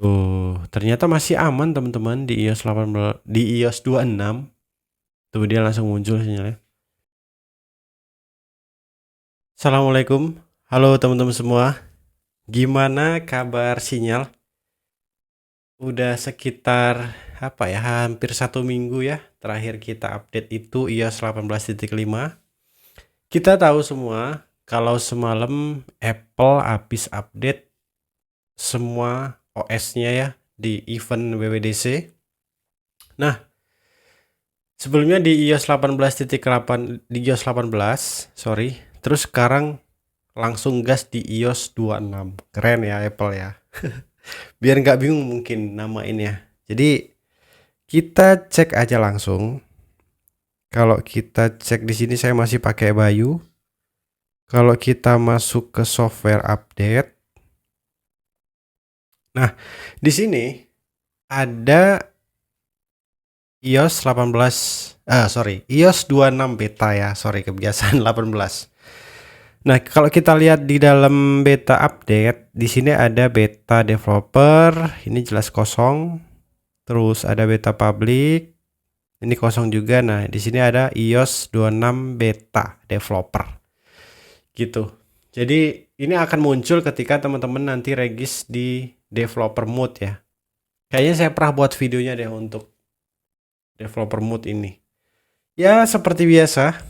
Tuh, ternyata masih aman teman-teman di iOS 18, di iOS 26. Tuh dia langsung muncul sinyalnya. Assalamualaikum. Halo teman-teman semua. Gimana kabar sinyal? Udah sekitar apa ya? Hampir 1 minggu ya. Terakhir kita update itu iOS 18.5. Kita tahu semua kalau semalam Apple habis update semua OS-nya ya di event WWDC. Nah, sebelumnya di iOS 18.8, di iOS 18, sorry. Terus sekarang langsung gas di iOS 26. Keren ya Apple ya. Biar nggak bingung mungkin namainnya. Jadi kita cek aja langsung. Kalau kita cek di sini saya masih pakai Bayu. Kalau kita masuk ke software update. Nah, di sini ada iOS 18, iOS 26 beta ya. Sorry, kebiasaan 18. Nah, kalau kita lihat di dalam beta update, di sini ada beta developer, ini jelas kosong. Terus ada beta public, ini kosong juga. Nah, di sini ada iOS 26 beta developer. Gitu. Jadi, ini akan muncul ketika teman-teman nanti regis di developer mode ya. Kayaknya saya pernah buat videonya deh untuk developer mode ini. Ya, seperti biasa,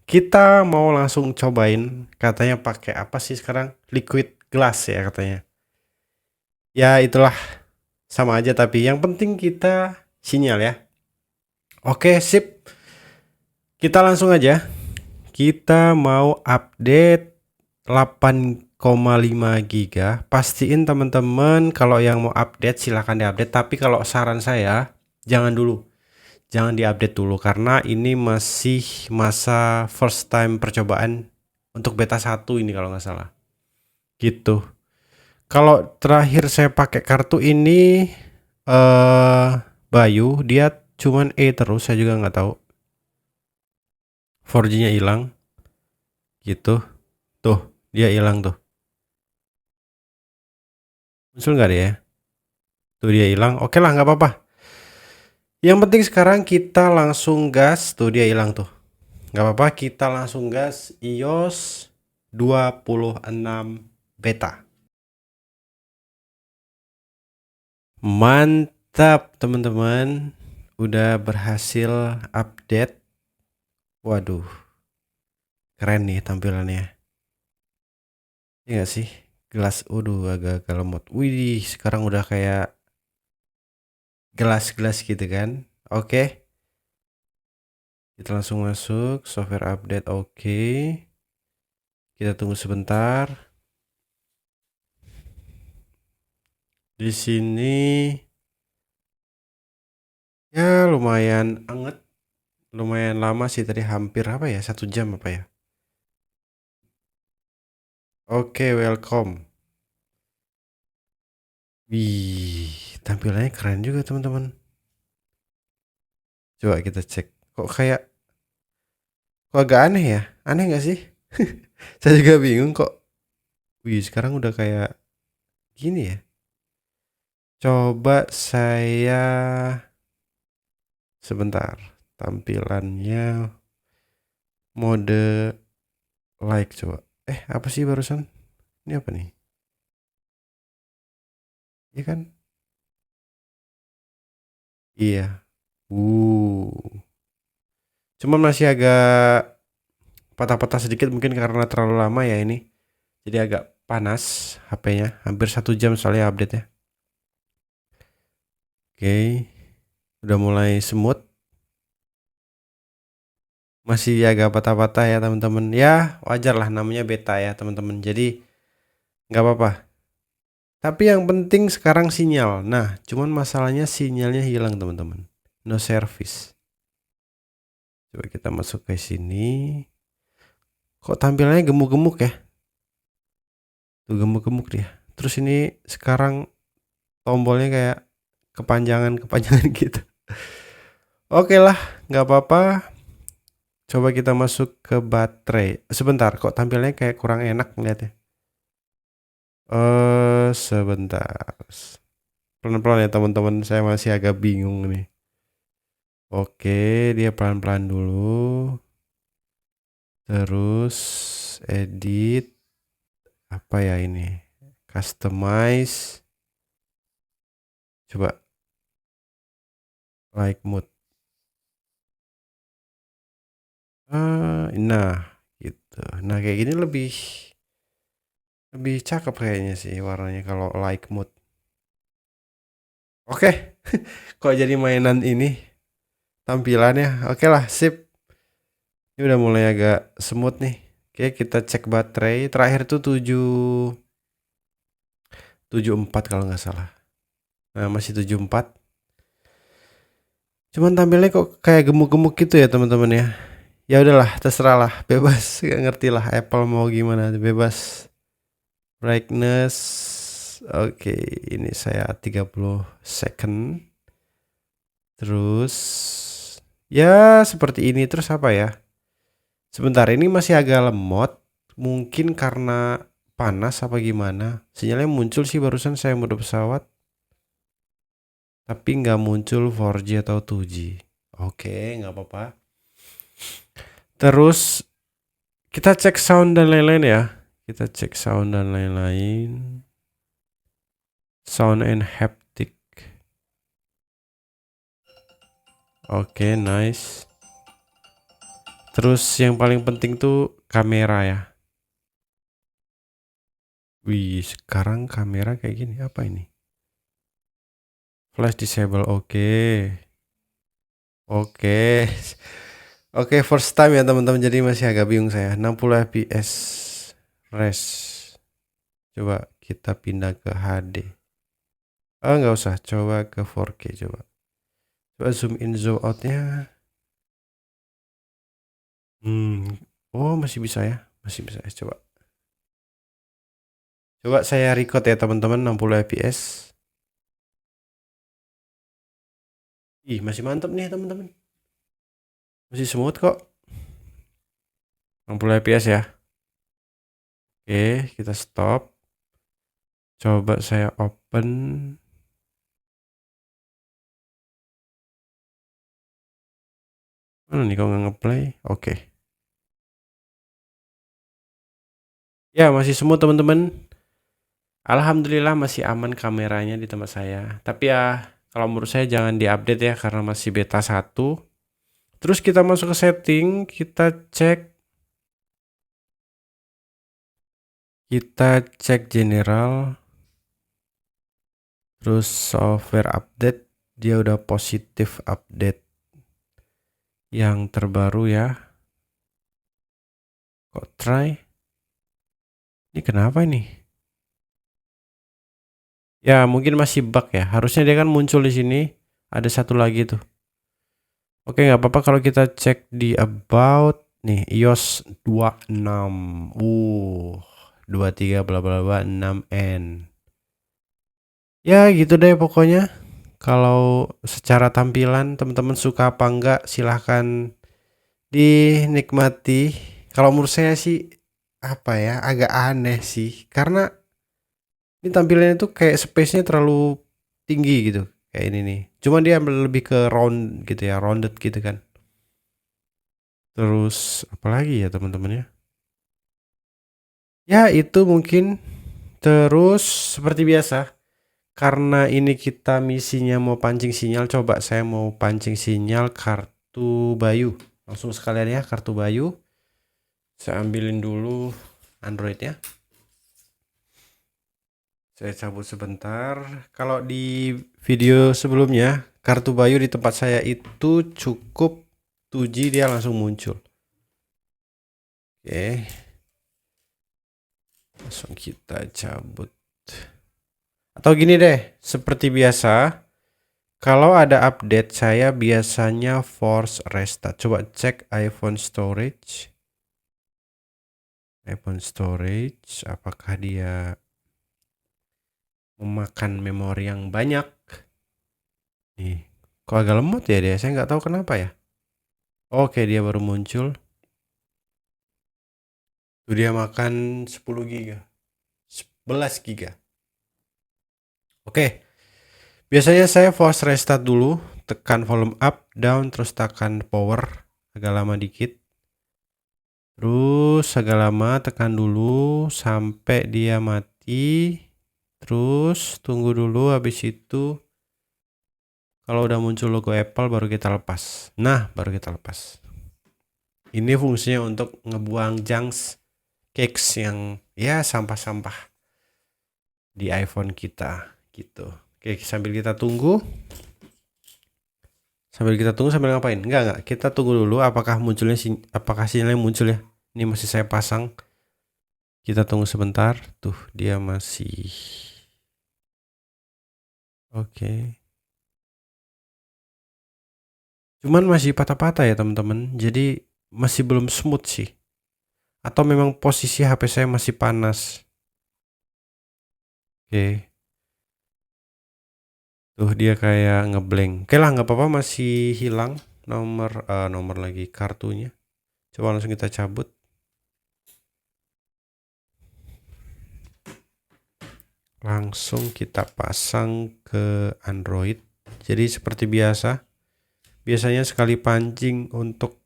kita mau langsung cobain. Katanya pakai apa sih sekarang? Liquid glass ya katanya. Ya, itulah sama aja tapi yang penting kita sinyal ya. Oke, sip. Kita langsung aja. Kita mau update 8,5 giga. Pastiin teman-teman kalau yang mau update silahkan diupdate. Tapi kalau saran saya jangan dulu. Jangan diupdate dulu karena ini masih masa first time percobaan untuk beta 1 ini kalau nggak salah. Gitu. Kalau terakhir saya pakai kartu ini Bayu, dia cuman terus, saya juga nggak tahu. 4G-nya hilang. Gitu. Tuh, dia hilang tuh. Muncul nggak dia ya? Tuh dia hilang. Oke lah, nggak apa-apa. Yang penting sekarang kita langsung gas. Tuh dia hilang tuh. Nggak apa-apa, kita langsung gas iOS 26 beta. Mantap teman-teman. Udah berhasil update. Waduh, keren nih tampilannya. Iya nggak sih? Gelas, waduh agak-agak lemot. Wih, sekarang udah kayak gelas-gelas gitu kan. Oke, kita langsung masuk software update. Oke, kita tunggu sebentar. Di sini ya lumayan anget, lumayan lama sih tadi, hampir apa ya, 1 jam apa ya. Oke, welcome. Wih, tampilannya keren juga teman-teman. Coba kita cek. Kok agak aneh ya? Aneh nggak sih? Saya juga bingung kok. Wih, sekarang udah kayak gini ya. Coba saya sebentar. Tampilannya mode like coba. Apa sih barusan? Ini apa nih? Iya kan? Iya. Cuman masih agak patah-patah sedikit mungkin karena terlalu lama ya ini. Jadi agak panas HP-nya. Hampir 1 jam soalnya update-nya. Oke. Udah mulai smooth. Masih agak patah-patah ya teman-teman. Ya wajar lah, namanya beta ya teman-teman. Jadi nggak apa-apa. Tapi yang penting sekarang sinyal. Nah, cuman masalahnya sinyalnya hilang teman-teman. No service. Coba kita masuk ke sini. Kok tampilannya gemuk-gemuk ya? Tuh gemuk-gemuk dia. Terus ini sekarang tombolnya kayak kepanjangan-kepanjangan gitu. Oke lah, nggak apa-apa. Coba kita masuk ke baterai. Sebentar, kok tampilnya kayak kurang enak ngeliatnya. Sebentar. Pelan-pelan ya teman-teman, saya masih agak bingung nih. Oke, dia pelan-pelan dulu. Terus edit apa ya ini? Customize. Coba like mode. Nah, gitu. Nah, kayak gini lebih cakep kayaknya sih warnanya kalau like mode. Oke, kok jadi mainan ini tampilannya? Oke lah, sip. Ini udah mulai agak smooth nih. Oke, kita cek baterai. Terakhir tuh 74 kalau nggak salah. Nah, masih 74. Cuman tampilnya kok kayak gemuk-gemuk gitu ya teman-teman ya. Ya udahlah, terserah lah, bebas. Gak ngerti lah Apple mau gimana, bebas. Brightness. Oke, ini saya 30 second. Terus ya seperti ini. Terus apa ya? Sebentar, ini masih agak lemot. Mungkin karena panas apa gimana. Sinyalnya muncul sih barusan saya mode pesawat. Tapi nggak muncul 4G atau 2G. Oke, nggak apa-apa. Terus kita cek sound dan lain-lain ya. Kita cek sound dan lain-lain. Sound and haptic. Oke, nice. Terus yang paling penting tuh kamera ya. Wih, sekarang kamera kayak gini. Apa ini? Flash disable. Oke. Oke. Oke, first time ya teman-teman. Jadi masih agak bingung saya. 60 fps. Res. Coba kita pindah ke HD. Nggak usah. Coba ke 4K coba. Coba zoom in zoom outnya. Oh masih bisa ya. Masih bisa. Coba. Coba saya record ya teman-teman 60 fps. Ih, masih mantap nih teman-teman. Masih smooth kok. 60 fps ya. Oke, kita stop. Coba saya open. Mana nih kok nggak ngeplay? Oke. Ya, masih smooth teman-teman. Alhamdulillah masih aman kameranya di tempat saya. Tapi ya, kalau menurut saya jangan diupdate ya karena masih beta 1. Terus kita masuk ke setting, kita cek general. Terus software update, dia udah positif update yang terbaru ya. Kok try? Ini kenapa ini? Ya, mungkin masih bug ya. Harusnya dia kan muncul di sini. Ada satu lagi tuh. Oke, nggak apa-apa kalau kita cek di about nih iOS 26. 23 bla bla bla 6N. Ya, gitu deh pokoknya. Kalau secara tampilan teman-teman suka apa enggak silahkan dinikmati. Kalau menurut saya sih apa ya, agak aneh sih. Karena ini tampilannya tuh kayak space-nya terlalu tinggi gitu. Kayak ini nih. Cuma dia lebih ke round gitu ya, rounded gitu kan. Terus apa lagi ya teman-teman ya? Ya itu mungkin. Terus seperti biasa, karena ini kita misinya mau pancing sinyal, coba saya mau pancing sinyal kartu Bayu. Langsung sekalian ya kartu Bayu. Saya ambilin dulu Androidnya. Saya cabut sebentar. Kalau di video sebelumnya, kartu Bayu di tempat saya itu cukup 2G dia langsung muncul. Oke. Langsung kita cabut. Atau gini deh, seperti biasa, kalau ada update saya biasanya force restart. Coba cek iPhone storage. iPhone storage, apakah dia memakan memori yang banyak? Nih, kok agak lemot ya dia? Saya nggak tahu kenapa ya. Oke, dia baru muncul. Tuh dia makan 10 giga. 11 giga. Oke. Biasanya saya force restart dulu, tekan volume up, down, terus tekan power, agak lama dikit. Terus agak lama tekan dulu sampai dia mati. Terus tunggu dulu, habis itu kalau udah muncul logo Apple baru kita lepas. Nah, baru kita lepas. Ini fungsinya untuk ngebuang junks cakes yang ya sampah-sampah di iPhone kita gitu. Oke, sambil kita tunggu. Sambil ngapain? Enggak. Kita tunggu dulu apakah sinyalnya muncul ya. Ini masih saya pasang. Kita tunggu sebentar. Tuh, dia masih oke. Cuman masih patah-patah ya, teman-teman. Jadi masih belum smooth sih. Atau memang posisi HP saya masih panas. Oke. Tuh dia kayak ngeblank. Oke lah, nggak apa-apa, masih hilang nomor lagi kartunya. Coba langsung kita cabut. Langsung kita pasang ke Android. Jadi seperti biasa. Biasanya sekali pancing untuk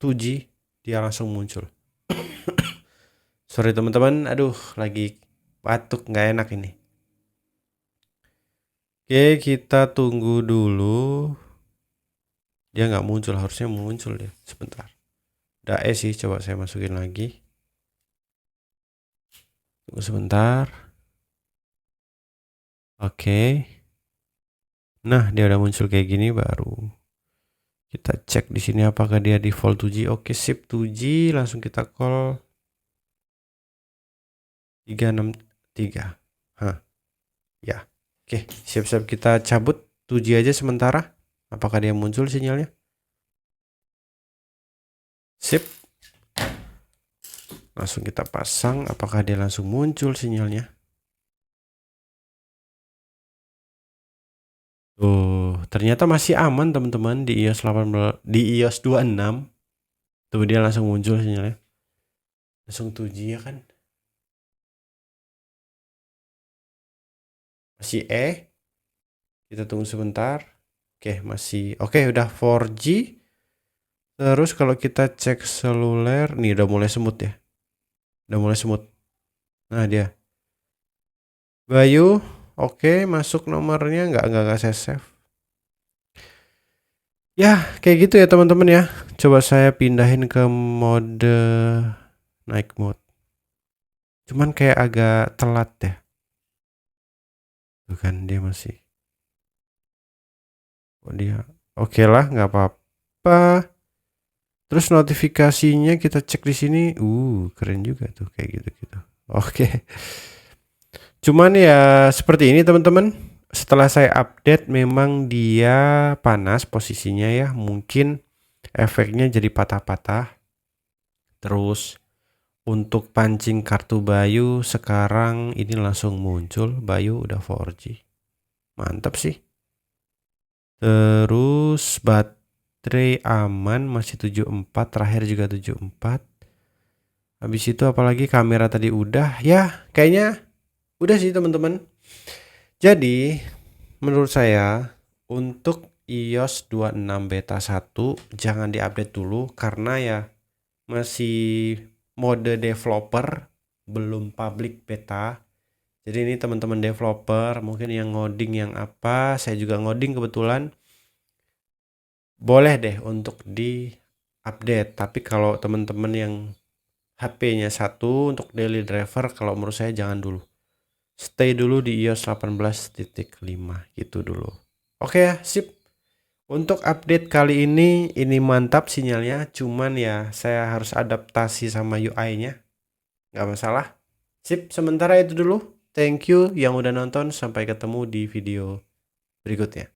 2G dia langsung muncul. Sorry teman-teman, aduh lagi batuk nggak enak ini. Oke, kita tunggu dulu. Dia nggak muncul, harusnya muncul deh. Sebentar. Udah sih, coba saya masukin lagi. Tunggu sebentar. Oke. Nah, dia udah muncul kayak gini, baru kita cek di sini apakah dia default 2G. Oke, sip 2G, langsung kita call 363. Hah. Ya. Oke, siap-siap kita cabut 2G aja sementara. Apakah dia muncul sinyalnya? Sip. Langsung kita pasang, apakah dia langsung muncul sinyalnya? Tuh, ternyata masih aman teman-teman di iOS 18, di iOS 26. Tuh dia langsung muncul sinyalnya. Langsung 2G ya kan? Masih kita tunggu sebentar. Oke, masih oke, udah 4G. Terus kalau kita cek seluler, nih udah mulai smooth ya. Udah mulai smooth. Nah, dia. Bayu, oke, masuk nomornya enggak saya save. Ya, kayak gitu ya teman-teman ya. Coba saya pindahin ke mode night mode. Cuman kayak agak telat ya. Tuh kan dia masih. Oh dia. Oke lah, nggak apa-apa. Terus notifikasinya kita cek di sini. Keren juga tuh kayak gitu-gitu. Oke. Cuman ya seperti ini teman-teman. Setelah saya update memang dia panas posisinya ya. Mungkin efeknya jadi patah-patah. Terus untuk pancing kartu Bayu sekarang ini langsung muncul. Bayu udah 4G. Mantap sih. Terus baterai aman masih 74, terakhir juga 74. Habis itu apalagi kamera tadi udah. Ya, kayaknya udah sih teman-teman. Jadi, menurut saya untuk iOS 26 beta 1 jangan diupdate dulu karena ya masih mode developer, belum public beta. Jadi ini teman-teman developer mungkin yang ngoding yang apa, saya juga ngoding kebetulan. Boleh deh untuk di update, tapi kalau teman-teman yang HP-nya satu untuk daily driver, kalau menurut saya jangan dulu. Stay dulu di iOS 18.5 gitu dulu. Oke ya, sip. Untuk update kali ini mantap sinyalnya, cuman ya saya harus adaptasi sama UI-nya. Nggak masalah. Sip, sementara itu dulu. Thank you yang udah nonton, sampai ketemu di video berikutnya.